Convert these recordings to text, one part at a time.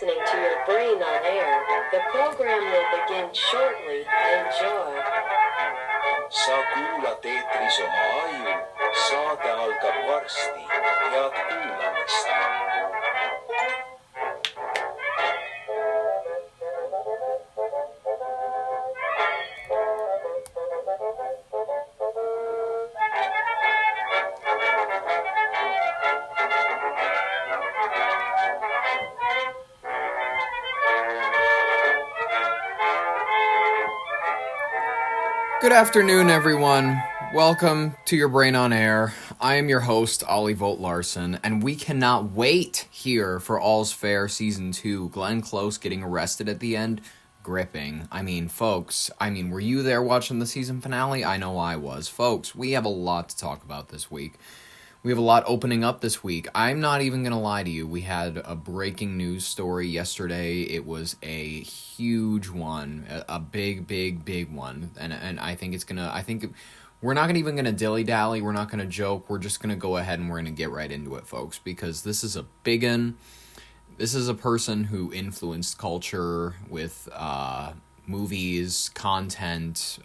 listening to Your Brain on Air. The program will begin shortly. Enjoy. Sa kuulat eetris oma aju, saade algab varsti, head kuulamist. Good afternoon, everyone. Welcome to Your Brain on Air. I am your host, Ollie Volt Larson, and we cannot wait here for All's Fair Season 2. Glenn Close getting arrested at the end. Gripping. Folks, were you there watching the season finale? I know I was. Folks, we have a lot to talk about this week. We have a lot opening up this week. I'm not even going to lie to you. We had a breaking news story yesterday. It was a huge one, a big one. And I think we're not even going to dilly-dally. We're not going to joke. We're just going to go ahead and we're going to get right into it, folks, because this is a big one. This is a person who influenced culture with movies, content.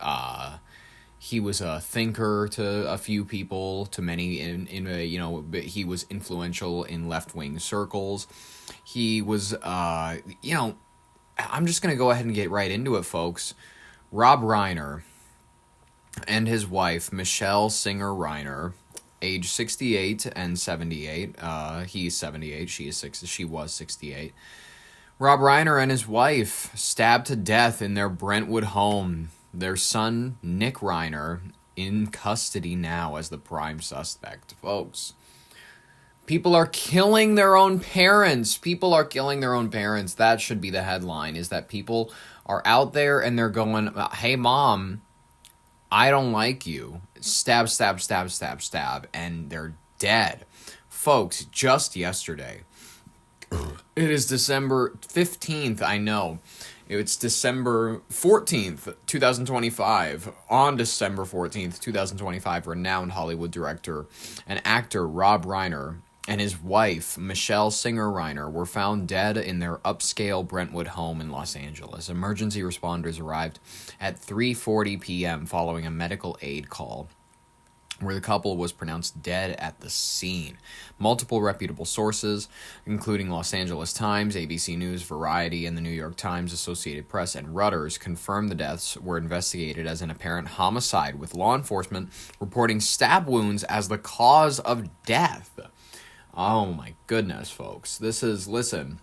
He was a thinker to a few people, to many he was influential in left-wing circles. He was, I'm just going to go ahead and get right into it, folks. Rob Reiner and his wife, Michelle Singer Reiner, age 68 and 78. He's 78, she was 68. Rob Reiner and his wife stabbed to death in their Brentwood home. Their son, Nick Reiner, in custody now as the prime suspect. Folks, people are killing their own parents. That should be the headline, is that people are out there and they're going, hey, Mom, I don't like you. Stab, and they're dead. Folks, just yesterday, it is December 15th, I know. It's December 14th, 2025. On December 14th, 2025, renowned Hollywood director and actor Rob Reiner and his wife, Michelle Singer Reiner, were found dead in their upscale Brentwood home in Los Angeles. Emergency responders arrived at 3:40 p.m. following a medical aid call, where the couple was pronounced dead at the scene. Multiple reputable sources, including Los Angeles Times, ABC News, Variety, and the New York Times, Associated Press, and Reuters, confirmed the deaths were investigated as an apparent homicide, with law enforcement reporting stab wounds as the cause of death. Oh my goodness, folks. Listen,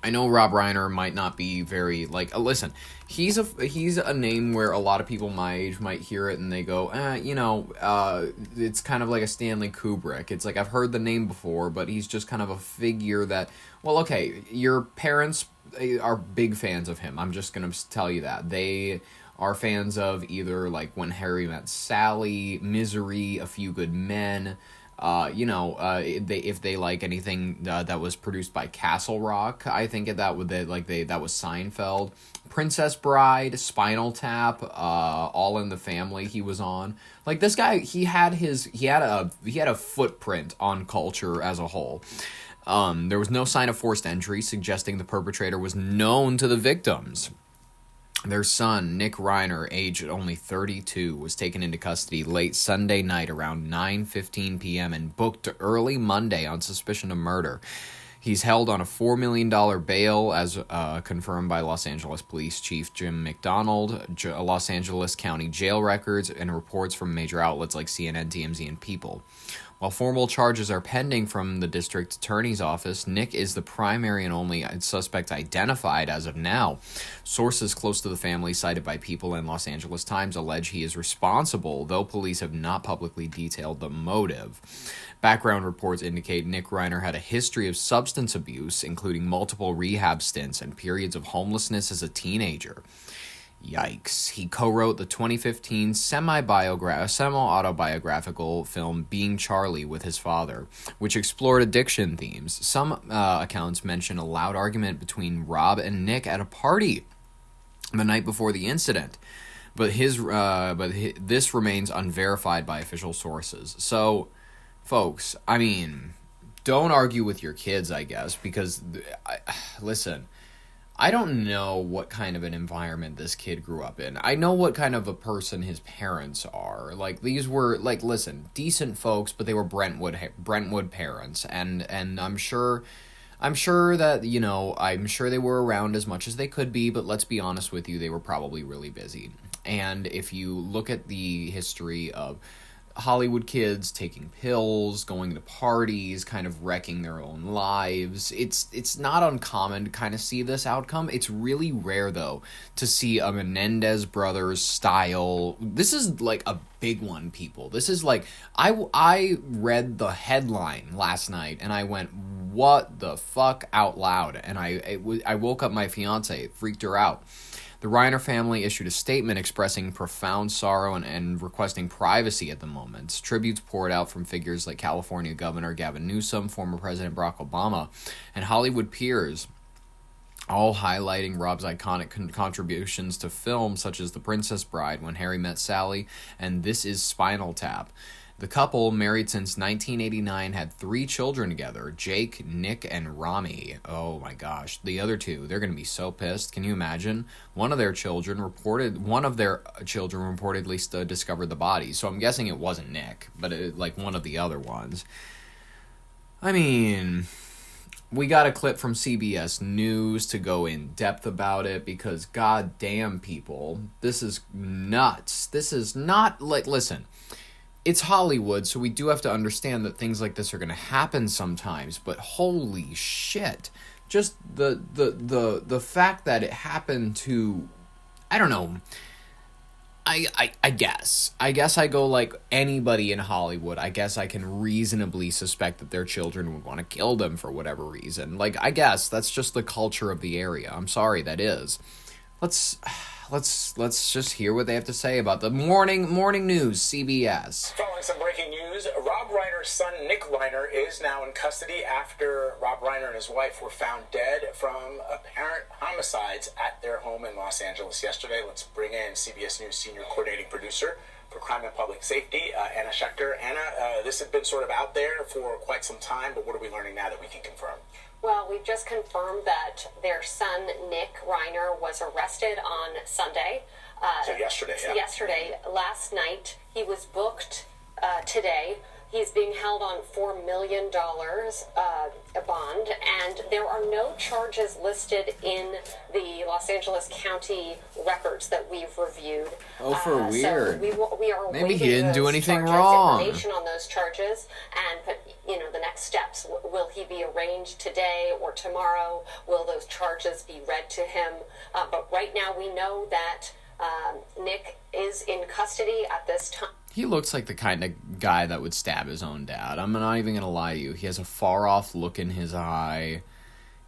I know Rob Reiner might not be very, listen, he's a name where a lot of people my age might hear it and they go, it's kind of like a Stanley Kubrick. It's like, I've heard the name before, but he's just kind of a figure that, well, okay, your parents are big fans of him. I'm just going to tell you that. They are fans of either, like, When Harry Met Sally, Misery, A Few Good Men. If they like anything that was produced by Castle Rock, I think that was Seinfeld, Princess Bride, Spinal Tap, All in the Family. He was on. Like, this guy, he had a footprint on culture as a whole. There was no sign of forced entry, suggesting the perpetrator was known to the victims. Their son, Nick Reiner, aged only 32, was taken into custody late Sunday night around 9:15 p.m. and booked early Monday on suspicion of murder. He's held on a $4 million bail, as confirmed by Los Angeles Police Chief Jim McDonald, Los Angeles County jail records, and reports from major outlets like CNN, TMZ, and People. While formal charges are pending from the district attorney's office, Nick is the primary and only suspect identified as of now. Sources close to the family, cited by People and Los Angeles Times, allege he is responsible, though police have not publicly detailed the motive. Background reports indicate Nick Reiner had a history of substance abuse, including multiple rehab stints and periods of homelessness as a teenager. Yikes. He co-wrote the 2015 semi-autobiographical film Being Charlie with his father, which explored addiction themes. Some accounts mention a loud argument between Rob and Nick at a party the night before the incident, but this remains unverified by official sources. So, folks, don't argue with your kids, I guess, because, listen, I don't know what kind of an environment this kid grew up in. I know what kind of a person his parents are. Like, these were, like, listen, decent folks, but they were Brentwood parents, and I'm sure that, you know, I'm sure they were around as much as they could be, but let's be honest with you, they were probably really busy. And if you look at the history of Hollywood kids taking pills, going to parties, kind of wrecking their own lives, it's not uncommon to kind of see this outcome. It's really rare, though, to see a Menendez brothers style. This is like a big one, people. This is like, I read the headline last night and I went, what the fuck, out loud, and I woke up my fiance, it freaked her out. The Reiner family issued a statement expressing profound sorrow and requesting privacy at the moment. Tributes poured out from figures like California Governor Gavin Newsom, former President Barack Obama, and Hollywood peers, all highlighting Rob's iconic contributions to film such as The Princess Bride, When Harry Met Sally, and This Is Spinal Tap. The couple, married since 1989, had 3 children together, Jake, Nick, and Rami. Oh my gosh, the other 2, they're going to be so pissed. Can you imagine? One of their children reportedly discovered the body, so I'm guessing it wasn't Nick, but like one of the other ones. I mean, we got a clip from CBS News to go in depth about it because goddamn, people, this is nuts. This is not like, listen, it's Hollywood, so we do have to understand that things like this are going to happen sometimes, but holy shit. Just the fact that it happened to, I don't know, I guess I go like anybody in Hollywood. I guess I can reasonably suspect that their children would want to kill them for whatever reason. Like, I guess that's just the culture of the area. I'm sorry, that is. Let's just hear what they have to say about the morning news, CBS. Following some breaking news, Rob Reiner's son, Nick Reiner, is now in custody after Rob Reiner and his wife were found dead from apparent homicides at their home in Los Angeles yesterday. Let's bring in CBS News senior coordinating producer for crime and public safety, Anna Schechter. Anna, this had been sort of out there for quite some time, but what are we learning now that we can confirm? Well, we've just confirmed that their son, Nick Reiner, was arrested on Sunday. So yesterday, yeah. Yesterday. Last night, he was booked today. He's being held on $4 million a bond, and there are no charges listed in the Los Angeles County records that we've reviewed. Oh, for weird. So we are maybe he didn't do anything charges, wrong. Information on those charges, and the next steps. Will he be arraigned today or tomorrow? Will those charges be read to him? But right now, we know that Nick is in custody at this time. He looks like the kind of guy that would stab his own dad. I'm not even going to lie to you. He has a far-off look in his eye.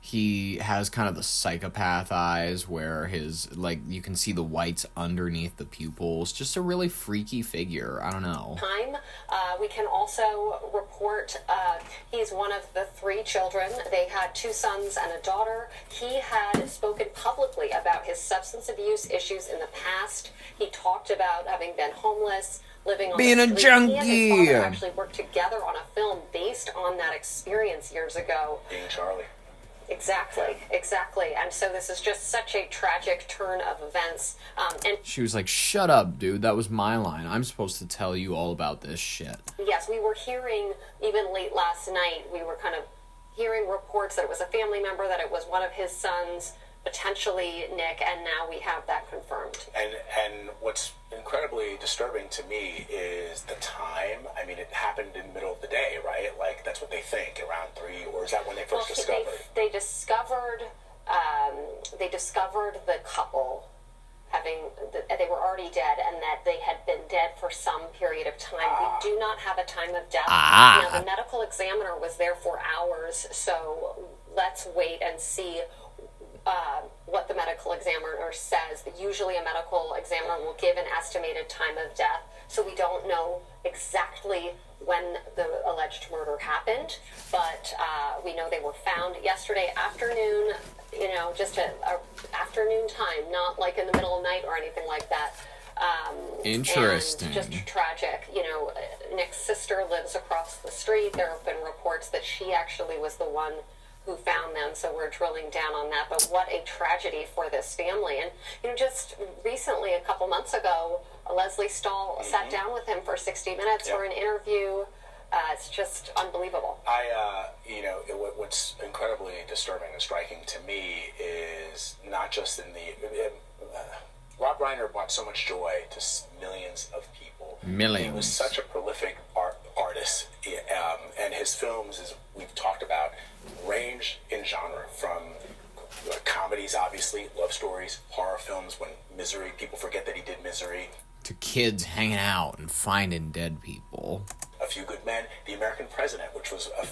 He has kind of the psychopath eyes where you can see the whites underneath the pupils. Just a really freaky figure. I don't know. We can also report he's one of the 3 children. They had 2 sons and a daughter. He had spoken publicly about his substance abuse issues in the past. He talked about having been homeless, living on being the a street. junkie. He and his father actually worked together on a film based on that experience years ago. Being Charlie. Exactly. And so this is just such a tragic turn of events. And she was like, shut up, dude. That was my line. I'm supposed to tell you all about this shit. Yes, we were hearing, even late last night, we were kind of hearing reports that it was a family member, that it was one of his sons, potentially Nick, and now we have that confirmed. And what's incredibly disturbing to me is the time. I mean, it happened in the middle of the day, right? Like, that's what they think, around 3, or is that when they first discovered? They discovered the couple they were already dead, and that they had been dead for some period of time. We do not have a time of death. Now, the medical examiner was there for hours, so let's wait and see what the medical examiner says. Usually a medical examiner will give an estimated time of death, so we don't know exactly when the alleged murder happened, but we know they were found yesterday afternoon, just a afternoon time, not like in the middle of the night or anything like that. Interesting. And just tragic, Nick's sister lives across the street. There have been reports that she actually was the one who found them, so we're drilling down on that. But what a tragedy for this family. And, just recently, a couple months ago, Leslie Stahl sat down with him for 60 minutes for an interview. It's just unbelievable. What's incredibly disturbing and striking to me is not just in the... Rob Reiner brought so much joy to millions of people. Millions. He was such a prolific artist, and his films, as we've talked about, range in genre from comedies, obviously, love stories, horror films. When Misery, people forget that he did Misery. To kids hanging out and finding dead people. A Few Good Men, The American President, which was a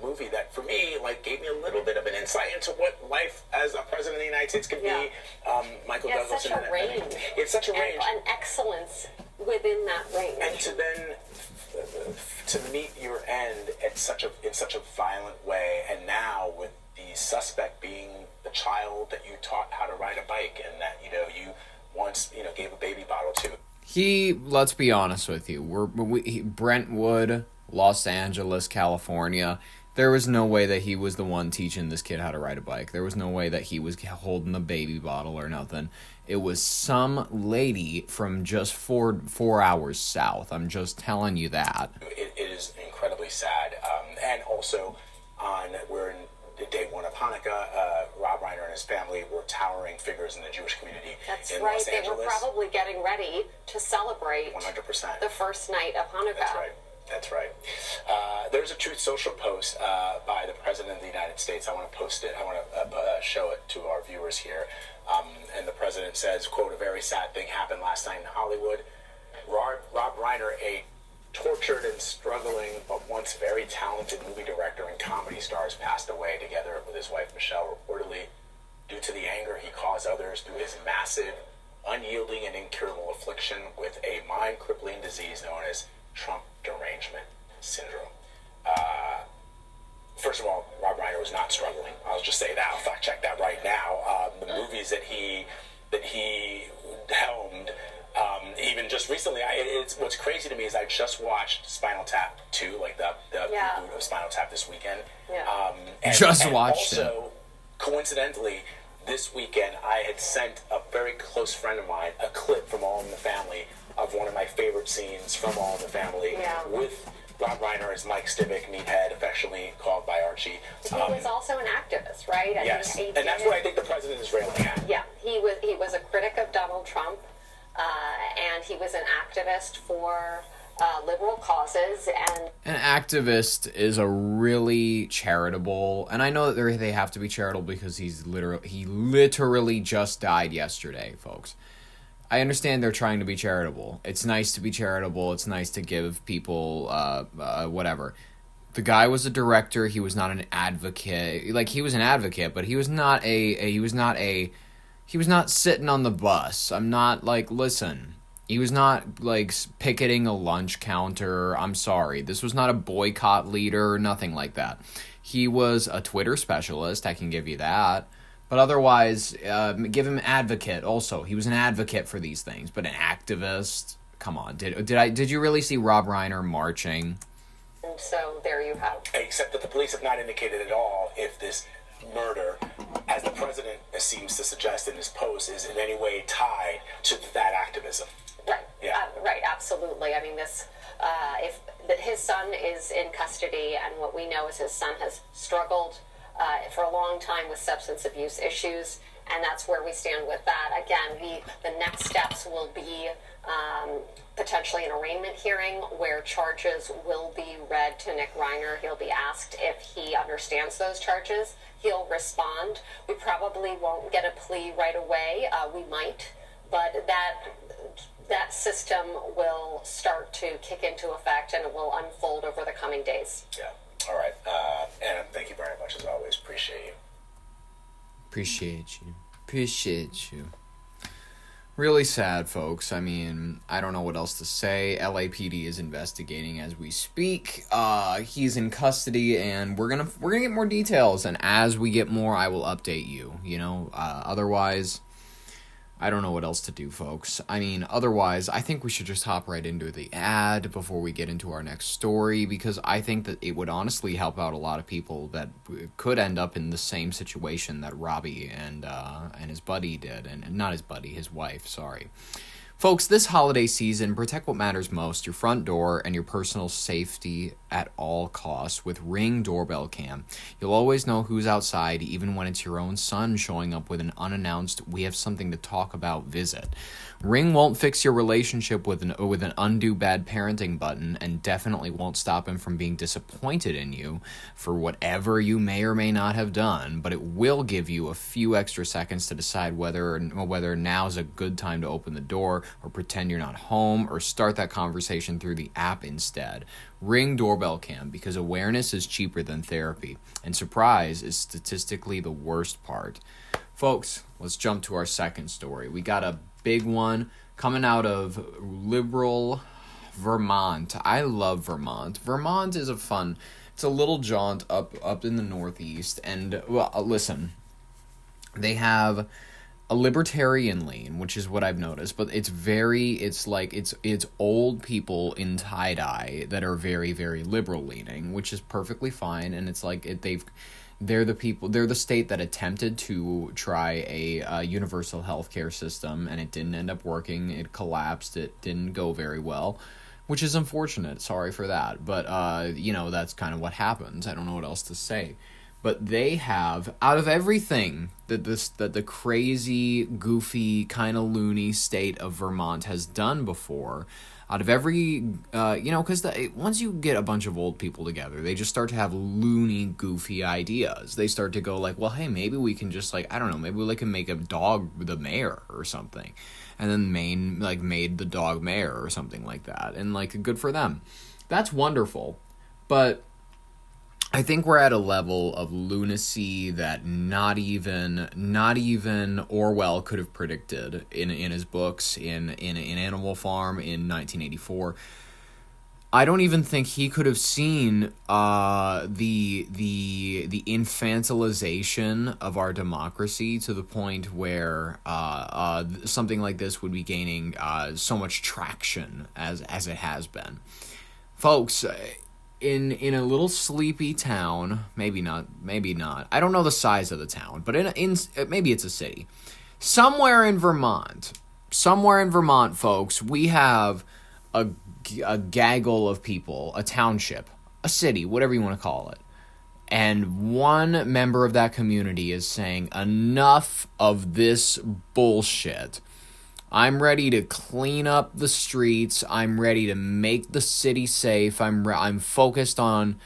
movie that, for me, gave me a little bit of an insight into what life as a president of the United States could be. Michael Douglas. Such a range. It's such a range. And excellence within that range. And to then to meet your end in such a violent way, and now with the suspect being the child that you taught how to ride a bike, and that you once gave a baby bottle to. Let's be honest with you, Brentwood, Los Angeles, California, there was no way that he was the one teaching this kid how to ride a bike. There was no way that he was holding the baby bottle or nothing. It was some lady from just four hours south. I'm just telling you that. It is incredibly sad. And also, we're in day one of Hanukkah. Rob Reiner and his family were towering figures in the Jewish community in right. Los Angeles. They were probably getting ready to celebrate 100%. the first night of Hanukkah. That's right. There's a Truth Social post by the President of the United States. I want to post it. I want to show it to our viewers here. And the President says, quote, "A very sad thing happened last night in Hollywood. Rob Reiner, a tortured and struggling but once very talented movie director and comedy stars, passed away together with his wife Michelle, reportedly due to the anger he caused others through his massive, unyielding and incurable affliction with a mind-crippling disease known as Trump derangement syndrome." First of all, Rob Reiner was not struggling. I'll just say that. I'll fact check that right now. The movies that he helmed, even just recently, what's crazy to me is I just watched Spinal Tap 2, the reboot of Spinal Tap this weekend. Yeah. And watched it. Also, coincidentally, this weekend I had sent a very close friend of mine a clip from All in the Family of one of my favorite scenes from All in the Family with Rob Reiner as Mike Stivic, meathead, affectionately called by Archie. He was also an activist, right? Yes, and that's what I think the president is railing at. Yeah, he was a critic of Donald Trump, and he was an activist for liberal causes. And an activist is a really charitable, and I know that they have to be charitable because he literally just died yesterday, folks. I understand they're trying to be charitable. It's nice to be charitable. It's nice to give people whatever. The guy was a director. He was not an advocate. He was an advocate, but he was not sitting on the bus. I'm not listen. He was not picketing a lunch counter. I'm sorry. This was not a boycott leader, nothing like that. He was a Twitter specialist, I can give you that. But otherwise, give him advocate also. He was an advocate for these things, but an activist? Come on. Did you really see Rob Reiner marching? And so there you have. Except that the police have not indicated at all if this murder, as the president seems to suggest in his post, is in any way tied to that activism. Right. Yeah. Right. Absolutely. I mean, his son is in custody, and what we know is his son has struggled for a long time with substance abuse issues, and that's where we stand with that. Again, the next steps will be potentially an arraignment hearing where charges will be read to Nick Reiner. He'll be asked if he understands those charges. He'll respond. We probably won't get a plea right away. We might, but that system will start to kick into effect, and it will unfold over the coming days. Yeah. All right. And thank you very much, as always. Appreciate you. Appreciate you. Really sad, folks. I mean, I don't know what else to say. LAPD is investigating as we speak. He's in custody, and we're gonna get more details. And as we get more, I will update you. Otherwise, I don't know what else to do, folks. I mean, otherwise, I think we should just hop right into the ad before we get into our next story, because I think that it would honestly help out a lot of people that could end up in the same situation that Robbie and his buddy did, and not his buddy, his wife, sorry. Folks, this holiday season, protect what matters most, your front door and your personal safety at all costs with Ring Doorbell Cam. You'll always know who's outside, even when it's your own son showing up with an unannounced, "we have something to talk about" visit. Ring won't fix your relationship with an undo bad parenting button, and definitely won't stop him from being disappointed in you for whatever you may or may not have done, but it will give you a few extra seconds to decide whether now's a good time to open the door, or pretend you're not home, or start that conversation through the app instead. Ring Doorbell Cam, because awareness is cheaper than therapy, and surprise is statistically the worst part. Folks, let's jump to our second story. We got a big one coming out of liberal Vermont. I love Vermont. Vermont is it's a little jaunt up in the Northeast, and well, listen, they have a libertarian lean, which is what I've noticed, but it's old people in tie-dye that are very, very liberal leaning, which is perfectly fine, and it's like they're the state that attempted to try a universal healthcare system, and it didn't end up working. It collapsed. It didn't go very well, which is unfortunate. Sorry for that, but that's kind of what happens. I don't know what else to say. But they have, out of everything that the crazy, goofy, kind of loony state of Vermont has done before, out of every, because once you get a bunch of old people together, they just start to have loony, goofy ideas. They start to go like, well, hey, maybe we can just maybe we can make a dog the mayor or something. And then made the dog mayor or something like that. And good for them. That's wonderful. But I think we're at a level of lunacy that not even Orwell could have predicted in his books in Animal Farm in 1984. I don't even think he could have seen the infantilization of our democracy to the point where something like this would be gaining so much traction as it has been, folks. In a little sleepy town, maybe not. I don't know the size of the town, but maybe it's a city. Somewhere in Vermont, folks, we have a gaggle of people, a township, a city, whatever you want to call it. And one member of that community is saying, enough of this bullshit. I'm ready to clean up the streets. I'm ready to make the city safe. I'm focused on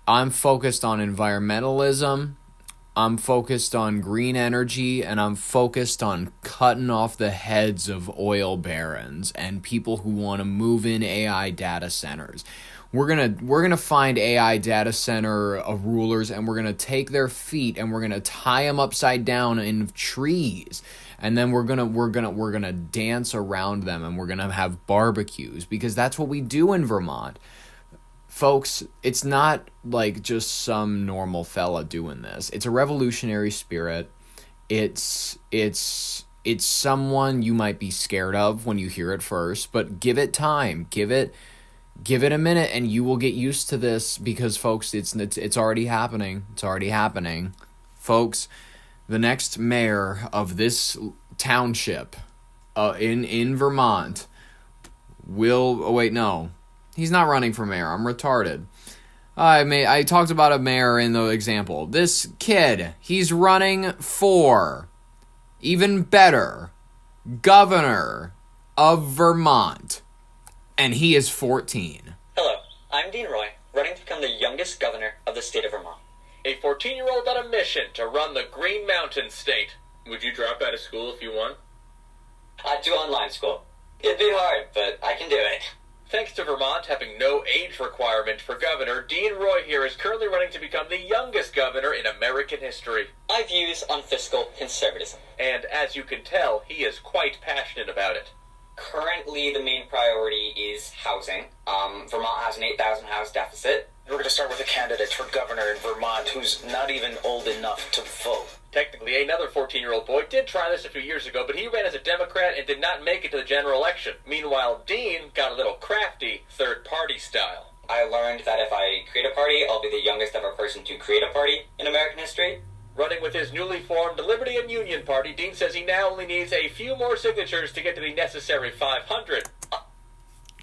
environmentalism. I'm focused on green energy, and I'm focused on cutting off the heads of oil barons and people who want to move in AI data centers. We're gonna find AI data center rulers, and we're gonna take their feet and we're gonna tie them upside down in trees. And then we're gonna dance around them, and we're gonna have barbecues, because that's what we do in Vermont, folks. It's not like just some normal fella doing this. It's a revolutionary spirit. It's someone you might be scared of when you hear it first, but give it time. Give it a minute, and you will get used to this, because, folks, it's already happening. It's already happening, folks. The next mayor of this township in Vermont will... Oh, wait, no. He's not running for mayor. I'm retarded. I talked about a mayor in the example. This kid, he's running for, even better, governor of Vermont. And he is 14. Hello, I'm Dean Roy, running to become the youngest governor of the state of Vermont. A 14-year-old on a mission to run the Green Mountain State. Would you drop out of school if you won? I'd do online school. It'd be hard, but I can do it. Thanks to Vermont having no age requirement for governor, Dean Roy here is currently running to become the youngest governor in American history. My views on fiscal conservatism. And as you can tell, he is quite passionate about it. Currently, the main priority is housing. Vermont has an 8,000 house deficit. We're going to start with a candidate for governor in Vermont who's not even old enough to vote. Technically, another 14-year-old boy did try this a few years ago, but he ran as a Democrat and did not make it to the general election. Meanwhile, Dean got a little crafty, third-party style. I learned that if I create a party, I'll be the youngest ever person to create a party in American history. Running with his newly formed Liberty and Union Party, Dean says he now only needs a few more signatures to get to the necessary 500.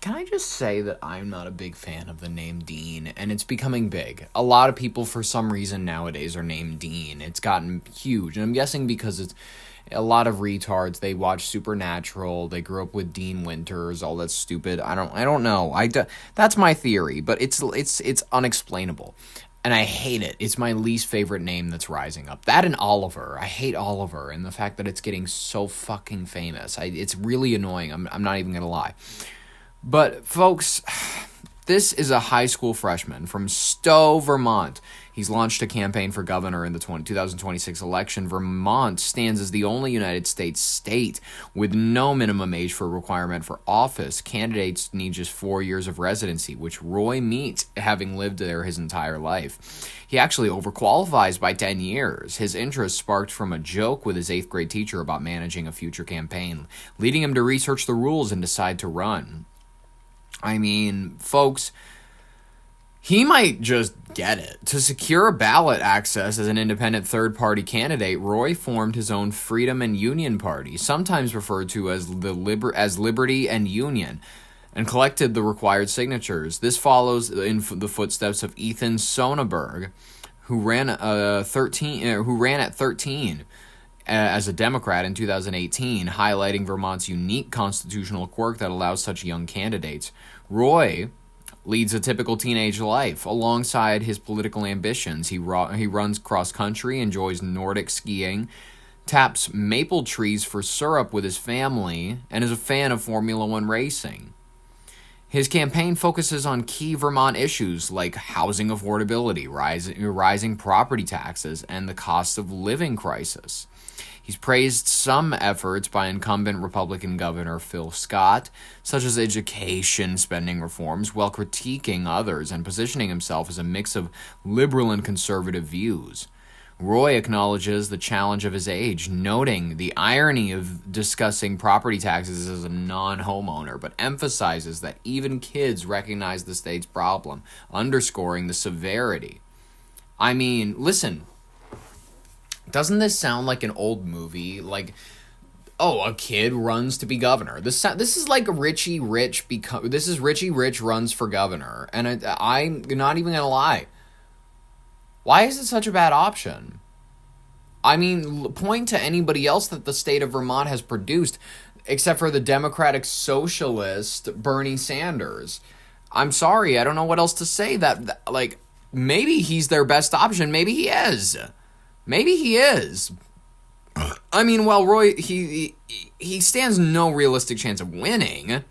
Can I just say that I'm not a big fan of the name Dean, and it's becoming big. A lot of people, for some reason, nowadays are named Dean. It's gotten huge, and I'm guessing because it's a lot of retards. They watch Supernatural. They grew up with Dean Winters, all that stupid. I don't know. That's my theory, but it's unexplainable. And I hate it. It's my least favorite name that's rising up. That and Oliver. I hate Oliver, and the fact that it's getting so fucking famous. It's really annoying. I'm not even going to lie. But, folks, this is a high school freshman from Stowe, Vermont. He's launched a campaign for governor in the 2026 election. Vermont stands as the only United States state with no minimum age for requirement for office. Candidates need just 4 years of residency, which Roy meets, having lived there his entire life. He actually overqualifies by 10 years. His interest sparked from a joke with his 8th grade teacher about managing a future campaign, leading him to research the rules and decide to run. I mean, folks, he might just get it. To secure ballot access as an independent third-party candidate, Roy formed his own Freedom and Union Party, sometimes referred to as Liberty and Union, and collected the required signatures. This follows in the footsteps of Ethan Sonnenberg, who ran at 13 as a Democrat in 2018, highlighting Vermont's unique constitutional quirk that allows such young candidates. Roy leads a typical teenage life. Alongside his political ambitions, he runs cross-country, enjoys Nordic skiing, taps maple trees for syrup with his family, and is a fan of Formula One racing. His campaign focuses on key Vermont issues like housing affordability, rising property taxes, and the cost of living crisis. He's praised some efforts by incumbent Republican Governor Phil Scott, such as education spending reforms, while critiquing others and positioning himself as a mix of liberal and conservative views. Roy acknowledges the challenge of his age, noting the irony of discussing property taxes as a non-homeowner, but emphasizes that even kids recognize the state's problem, underscoring the severity. I mean, listen, doesn't this sound like an old movie? Like, oh, a kid runs to be governor. This is like Richie Rich this is Richie Rich runs for governor. And I'm not even going to lie. Why is it such a bad option? I mean, point to anybody else that the state of Vermont has produced, except for the Democratic Socialist Bernie Sanders. I'm sorry, I don't know what else to say. Like, maybe he's their best option. Maybe he is. Maybe he is. I mean, well, Roy, he stands no realistic chance of winning.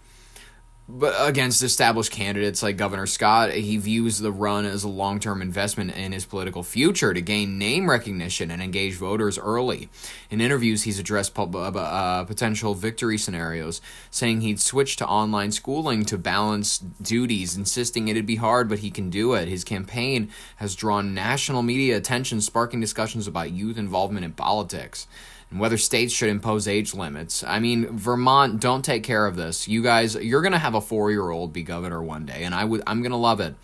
But against established candidates like Governor Scott, he views the run as a long-term investment in his political future to gain name recognition and engage voters early. In interviews, he's addressed potential victory scenarios, saying he'd switch to online schooling to balance duties, insisting it'd be hard, but he can do it. His campaign has drawn national media attention, sparking discussions about youth involvement in politics and whether states should impose age limits. I mean, Vermont, don't take care of this. You guys, you're going to have a 4-year-old be governor one day, and I'm going to love it.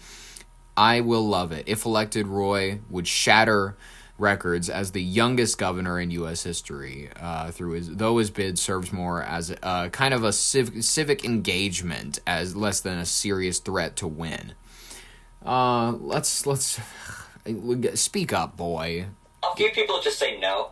I will love it. If elected, Roy would shatter records as the youngest governor in U.S. history, though his bid serves more as a kind of a civic engagement as less than a serious threat to win. Let's speak up, boy. A few people just say no.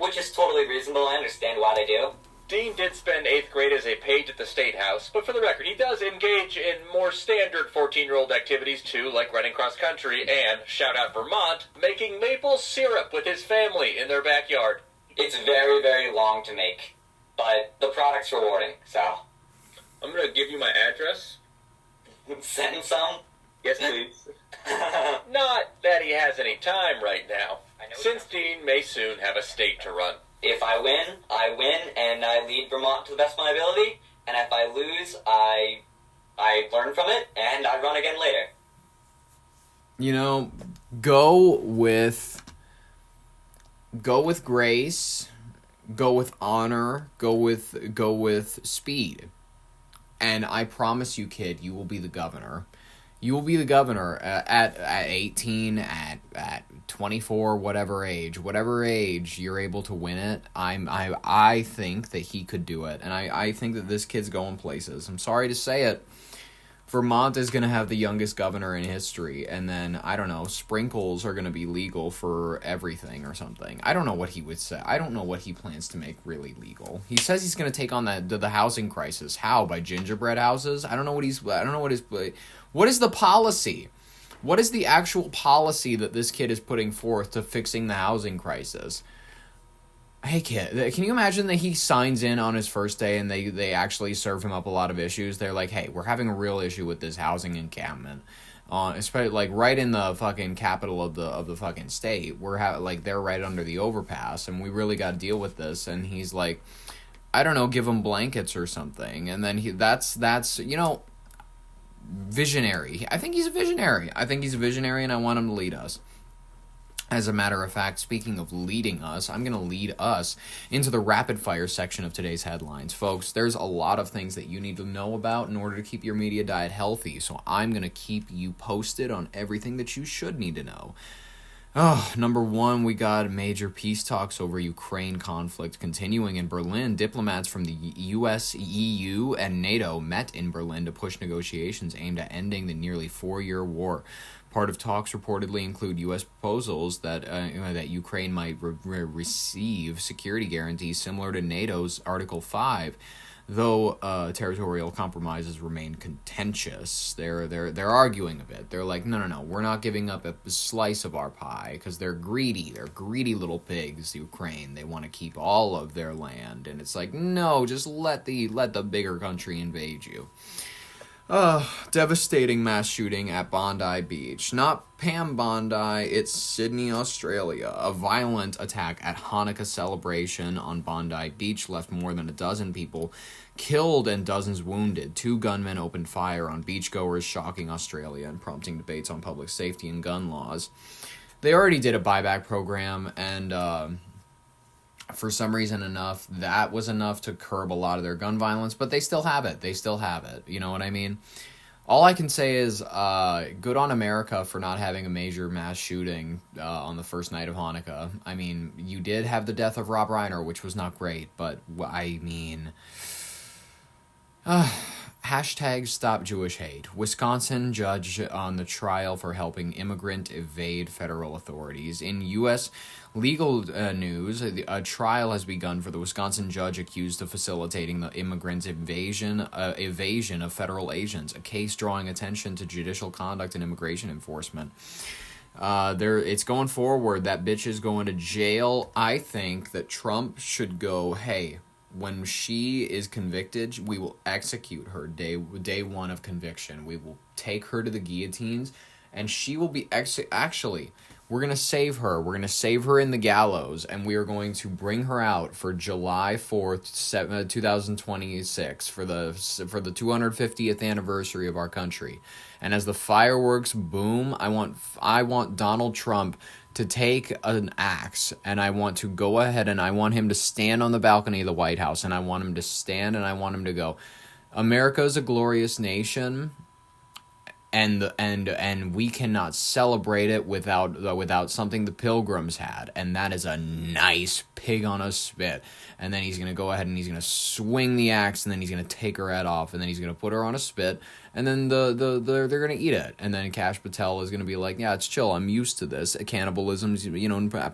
Which is totally reasonable. I understand why they do. Dean did spend 8th grade as a page at the State House, but for the record, he does engage in more standard 14-year-old activities too, like running cross-country and, shout out Vermont, making maple syrup with his family in their backyard. It's very, very long to make, but the product's rewarding, so. I'm going to give you my address. Send some? Yes, please. Not that he has any time right now, since Dean may soon have a state to run. If I win, and I lead Vermont to the best of my ability, and if I lose, I learn from it, and I run again later. You know, go with grace, go with honor, go with speed. And I promise you, kid, you will be the governor. You will be the governor at 18, at 24, whatever age you're able to win it. I think that he could do it, and I think that this kid's going places. I'm sorry to say it. Vermont is going to have the youngest governor in history, and then, I don't know, sprinkles are going to be legal for everything or something. I don't know what he would say. I don't know what he plans to make really legal. He says he's going to take on the housing crisis. How? By gingerbread houses? I don't know what what is the policy? What is the actual policy that this kid is putting forth to fixing the housing crisis? Hey kid, can you imagine that he signs in on his first day and they actually serve him up a lot of issues? They're like, hey, we're having a real issue with this housing encampment, especially like right in the fucking capital of the fucking state. They're right under the overpass, and we really got to deal with this. And he's like, I don't know, give them blankets or something. And then that's visionary. I think he's a visionary, and I want him to lead us. As a matter of fact, speaking of leading us, I'm going to lead us into the rapid fire section of today's headlines. Folks, there's a lot of things that you need to know about in order to keep your media diet healthy, so I'm going to keep you posted on everything that you should need to know. Number one, we got major peace talks over Ukraine conflict continuing in Berlin. Diplomats from the US, EU, and NATO met in Berlin to push negotiations aimed at ending the nearly 4-year war. Part of talks reportedly include U.S. proposals that Ukraine might receive security guarantees similar to NATO's Article 5, though territorial compromises remain contentious. They're arguing a bit. They're like, no, we're not giving up a slice of our pie because they're greedy. They're greedy little pigs, Ukraine. They want to keep all of their land, and it's like, no, just let the bigger country invade you. Devastating mass shooting at Bondi Beach. Not Pam Bondi, it's Sydney, Australia. A violent attack at Hanukkah celebration on Bondi Beach left more than a dozen people killed and dozens wounded. 2 gunmen opened fire on beachgoers, shocking Australia and prompting debates on public safety and gun laws. They already did a buyback program, and for some reason that was enough to curb a lot of their gun violence, but they still have it. You know what I mean? All I can say is good on America for not having a major mass shooting on the first night of Hanukkah. I mean, you did have the death of Rob Reiner, which was not great, but I mean... Hashtag Stop Jewish Hate. Wisconsin judge on the trial for helping immigrant evade federal authorities. In U.S. legal news, a trial has begun for the Wisconsin judge accused of facilitating the immigrant evasion of federal agents, a case drawing attention to judicial conduct and immigration enforcement. It's going forward. That bitch is going to jail. I think that Trump should go, hey, when she is convicted, we will execute her day one of conviction. We will take her to the guillotines, and she will be actually, we're going to save her. We're going to save her in the gallows, and we are going to bring her out for July 4th, 2026, for the 250th anniversary of our country. And as the fireworks boom, I want Donald Trump to take an axe, and I want to go ahead and I want him to stand on the balcony of the White House, and I want him to stand and I want him to go, America is a glorious nation, and we cannot celebrate it without something the Pilgrims had, and that is a nice pig on a spit. And then he's going to go ahead and he's going to swing the axe, and then he's going to take her head off, and then he's going to put her on a spit, and then they're going to eat it. And then Kash Patel is going to be like, yeah, it's chill, I'm used to this. Cannibalism's,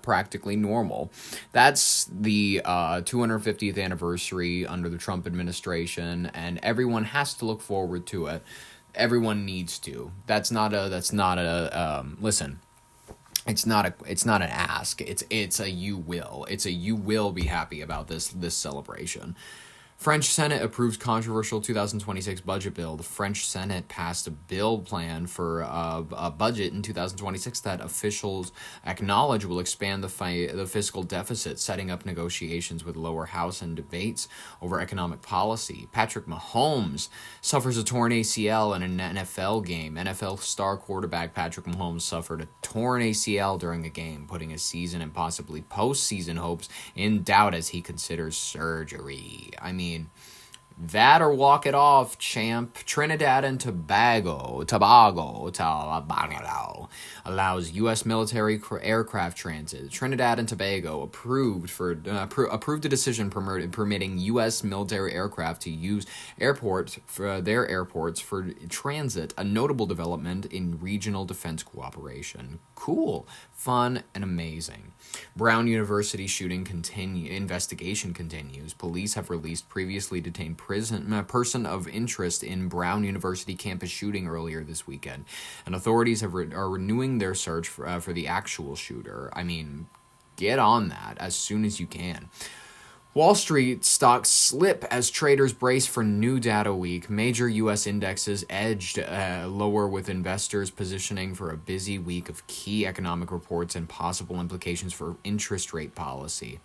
practically normal. That's the 250th anniversary under the Trump administration, and everyone has to look forward to it. Everyone needs to. Listen. It's not an ask. It's a you will. It's a you will be happy about this celebration. French Senate approves controversial 2026 budget bill. The French Senate passed a bill plan for a budget in 2026 that officials acknowledge will expand the fiscal deficit, setting up negotiations with lower house and debates over economic policy. Patrick Mahomes suffers a torn ACL in an NFL game. NFL star quarterback Patrick Mahomes suffered a torn ACL during a game, putting his season and possibly postseason hopes in doubt as he considers surgery. I mean, that or walk it off, champ. Trinidad and Tobago allows U.S. military aircraft transit. Trinidad and Tobago approved a decision permitting U.S. military aircraft to use airports for transit, a notable development in regional defense cooperation. Cool, fun, and amazing. Brown University shooting investigation continues. Police have released previously detained person of interest in Brown University campus shooting earlier this weekend, and authorities are renewing their search for the actual shooter. I mean, get on that as soon as you can. Wall Street stocks slip as traders brace for new data week. Major U.S. indexes edged lower with investors positioning for a busy week of key economic reports and possible implications for interest rate policy.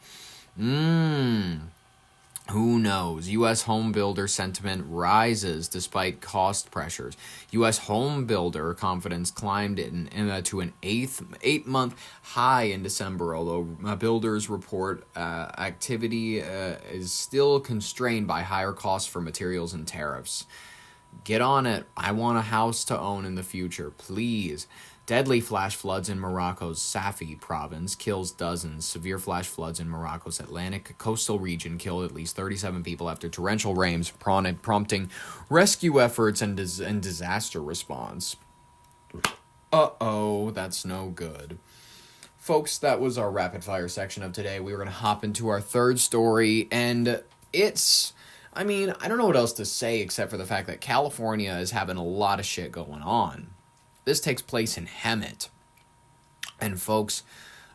Who knows? U.S. home builder sentiment rises despite cost pressures. U.S. home builder confidence climbed to an eight-month high in December, although builders report activity is still constrained by higher costs for materials and tariffs. Get on it. I want a house to own in the future, please. Deadly flash floods in Morocco's Safi province kills dozens. Severe flash floods in Morocco's Atlantic coastal region killed at least 37 people after torrential rains, prompting rescue efforts and disaster response. Uh-oh, that's no good. Folks, that was our rapid-fire section of today. We were going to hop into our third story, and I don't know what else to say except for the fact that California is having a lot of shit going on. This takes place in Hemet. And folks,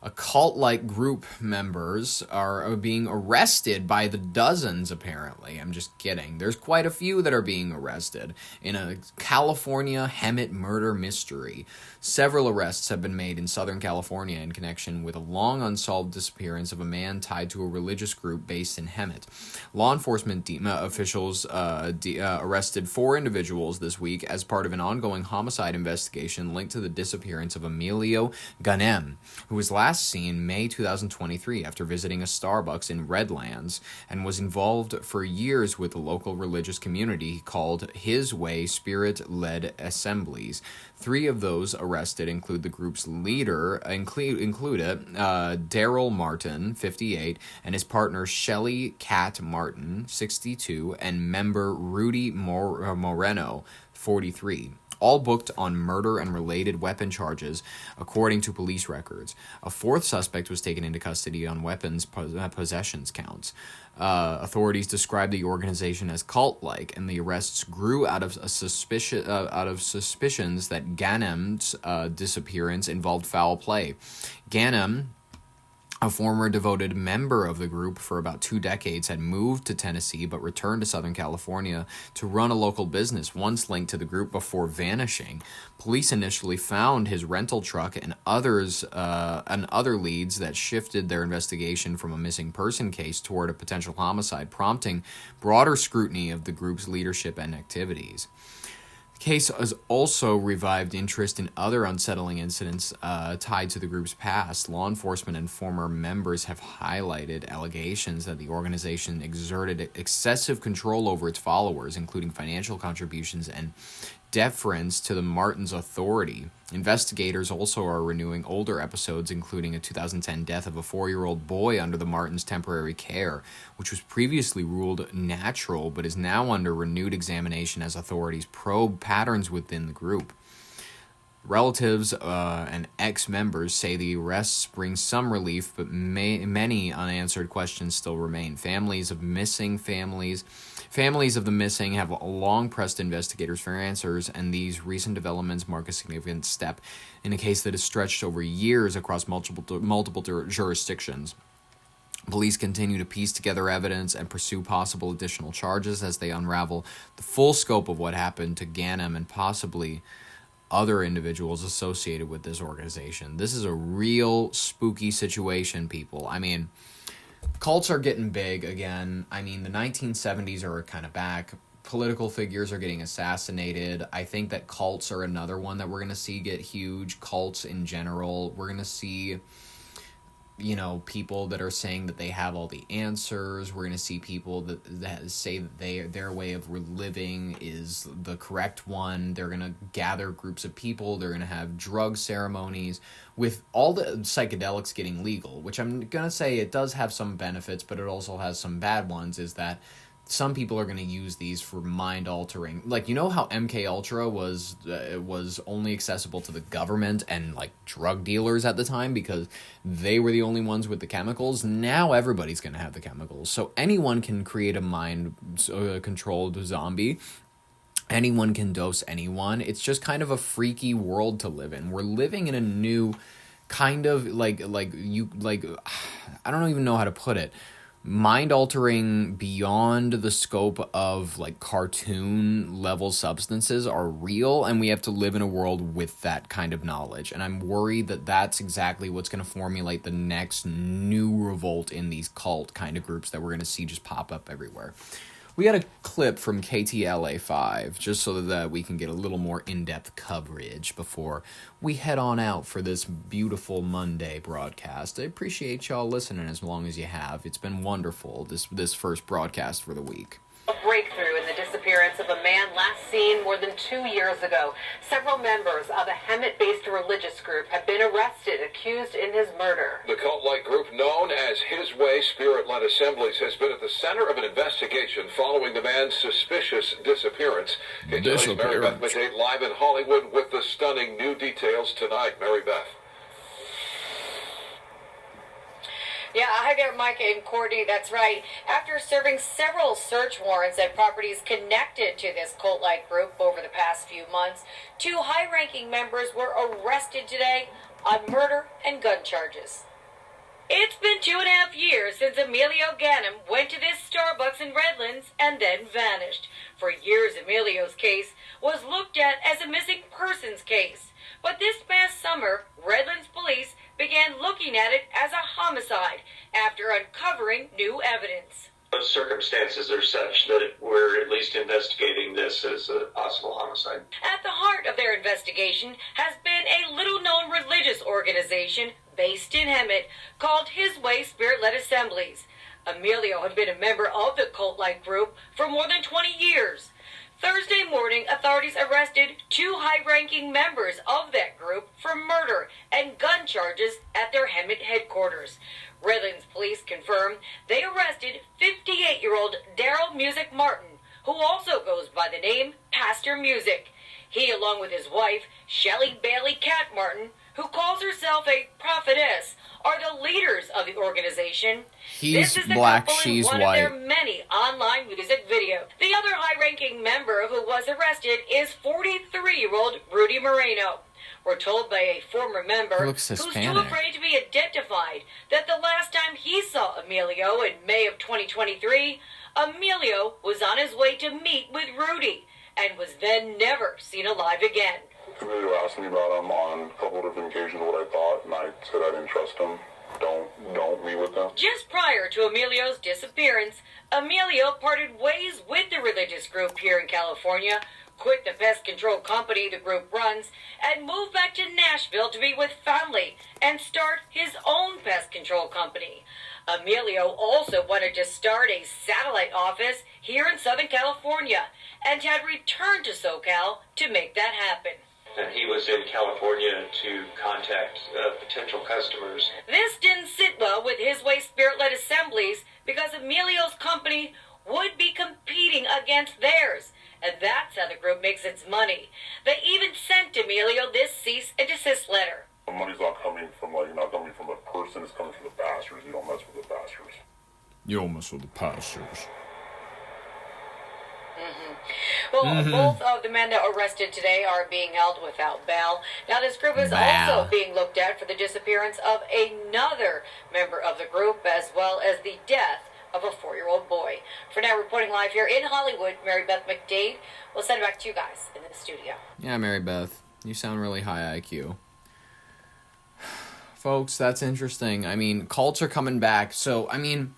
a cult-like group members are being arrested by the dozens, apparently. I'm just kidding. There's quite a few that are being arrested in a California Hemet murder mystery. Several arrests have been made in Southern California in connection with a long unsolved disappearance of a man tied to a religious group based in Hemet. Law enforcement officials arrested 4 individuals this week as part of an ongoing homicide investigation linked to the disappearance of Emilio Ganem, who was last seen May 2023 after visiting a Starbucks in Redlands and was involved for years with the local religious community called His Way Spirit-Led Assemblies. 3 of those arrested include the group's leader, include Daryl Martin, 58, and his partner Shelly Cat Martin, 62, and member Rudy Moreno, 43. All booked on murder and related weapon charges, according to police records. A 4th suspect was taken into custody on weapons possessions counts. Authorities described the organization as cult-like, and the arrests grew out of suspicions that Ganem's disappearance involved foul play. Ganem, a former devoted member of the group for about 2 decades, had moved to Tennessee but returned to Southern California to run a local business, once linked to the group before vanishing. Police initially found his rental truck and other leads that shifted their investigation from a missing person case toward a potential homicide, prompting broader scrutiny of the group's leadership and activities. The case has also revived interest in other unsettling incidents tied to the group's past. Law enforcement and former members have highlighted allegations that the organization exerted excessive control over its followers, including financial contributions and deference to the Martins' authority. Investigators also are renewing older episodes, including a 2010 death of a 4-year-old boy under the Martins' temporary care, which was previously ruled natural but is now under renewed examination as authorities probe patterns within the group. Relatives and ex-members say the arrests bring some relief, but many unanswered questions still remain. Families of the missing have long pressed investigators for answers, and these recent developments mark a significant step in a case that has stretched over years across multiple jurisdictions. Police continue to piece together evidence and pursue possible additional charges as they unravel the full scope of what happened to Ganem and possibly other individuals associated with this organization. This is a real spooky situation, people. I mean, cults are getting big again. I mean, the 1970s are kind of back. Political figures are getting assassinated. I think that cults are another one that we're going to see get huge. Cults in general. We're going to see, you know, people that are saying that they have all the answers. We're going to see people that say that their way of living is the correct one. They're going to gather groups of people. They're going to have drug ceremonies with all the psychedelics getting legal, which I'm going to say it does have some benefits, but it also has some bad ones, is that some people are going to use these for mind-altering. Like, you know how MK Ultra was only accessible to the government and, like, drug dealers at the time because they were the only ones with the chemicals? Now everybody's going to have the chemicals. So anyone can create a mind-controlled zombie. Anyone can dose anyone. It's just kind of a freaky world to live in. We're living in a new kind of, I don't even know how to put it. Mind-altering beyond the scope of, like, cartoon-level substances are real, and we have to live in a world with that kind of knowledge. And I'm worried that that's exactly what's going to formulate the next new revolt in these cult kind of groups that we're going to see just pop up everywhere. We got a clip from KTLA5, just so that we can get a little more in-depth coverage before we head on out for this beautiful Monday broadcast. I appreciate y'all listening as long as you have. It's been wonderful, this first broadcast for the week. A breakthrough in the disappearance of a man last seen more than 2 years ago. Several members of a Hemet-based religious group have been arrested, accused in his murder. The cult-like group known as His Way Spirit-led Assemblies has been at the center of an investigation following the man's suspicious disappearance. Mary Beth Madate live in Hollywood with the stunning new details tonight. Mary Beth. Yeah, hi there, Mike and Courtney. That's right. After serving several search warrants at properties connected to this cult-like group over the past few months, 2 high-ranking members were arrested today on murder and gun charges. It's been 2.5 years since Emilio Ganem went to this Starbucks in Redlands and then vanished. For years, Emilio's case was looked at as a missing persons case. But this past summer, Redlands police began looking at it as a homicide after uncovering new evidence. The circumstances are such that we're at least investigating this as a possible homicide. At the heart of their investigation has been a little-known religious organization based in Hemet called His Way Spirit-led Assemblies. Emilio had been a member of the cult-like group for more than 20 years. Thursday morning, authorities arrested 2 high-ranking members of that group for murder and gun charges at their Hemet headquarters. Redlands police confirmed they arrested 58-year-old Daryl Music Martin, who also goes by the name Pastor Music. He, along with his wife, Shelley Bailey Cat Martin, who calls herself a prophetess, are the leaders of the organization. He's black, she's white. white. Of their many online music videos. The other high-ranking member who was arrested is 43-year-old Rudy Moreno. We're told by a former member who's too afraid to be identified that the last time he saw Emilio in May of 2023, Emilio was on his way to meet with Rudy and was then never seen alive again. Emilio asked me about him on a couple of different occasions what I thought, and I said I didn't trust him. Don't meet with him. Just prior to Emilio's disappearance, Emilio parted ways with the religious group here in California, quit the pest control company the group runs, and moved back to Nashville to be with family and start his own pest control company. Emilio also wanted to start a satellite office here in Southern California and had returned to SoCal to make that happen. And he was in California to contact potential customers. This didn't sit well with His Way Spirit-led Assemblies because Emilio's company would be competing against theirs. And that's how the group makes its money. They even sent Emilio this cease and desist letter. The money's not coming from the person, it's coming from the pastors. You don't mess with the pastors. You don't mess with the pastors. Well, both of the men arrested today are being held without bail. Now, this group is also being looked at for the disappearance of another member of the group, as well as the death of a 4-year-old boy. For now, reporting live here in Hollywood, Mary Beth McDade. We'll send it back to you guys in the studio. Yeah, Mary Beth, you sound really high IQ. Folks, that's interesting. I mean, cults are coming back. So, I mean,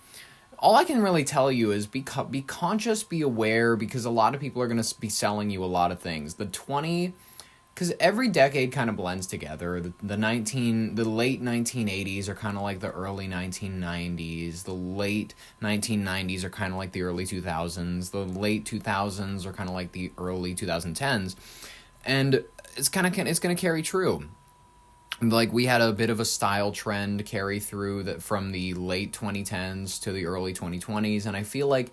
all I can really tell you is be conscious, be aware, because a lot of people are going to be selling you a lot of things. Because every decade kind of blends together. The late 1980s are kind of like the early 1990s. The late 1990s are kind of like the early 2000s. The late 2000s are kind of like the early 2010s. And it's going to carry true. Like, we had a bit of a style trend carry through that from the late 2010s to the early 2020s, and I feel like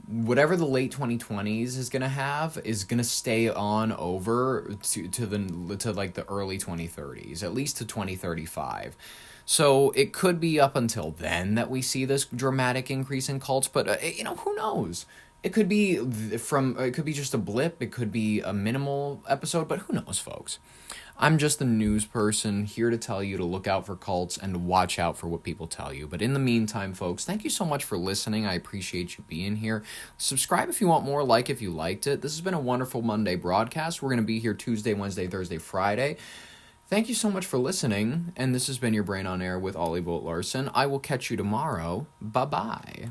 whatever the late 2020s is going to have is going to stay on over to like the early 2030s, at least to 2035. So it could be up until then that we see this dramatic increase in cults, but who knows? It could be just a blip, it could be a minimal episode, but who knows, folks? I'm just the news person here to tell you to look out for cults and watch out for what people tell you. But in the meantime, folks, thank you so much for listening. I appreciate you being here. Subscribe if you want more, like if you liked it. This has been a wonderful Monday broadcast. We're going to be here Tuesday, Wednesday, Thursday, Friday. Thank you so much for listening, and this has been your Brain on Air with Ollie Bolt Larson. I will catch you tomorrow. Bye-bye.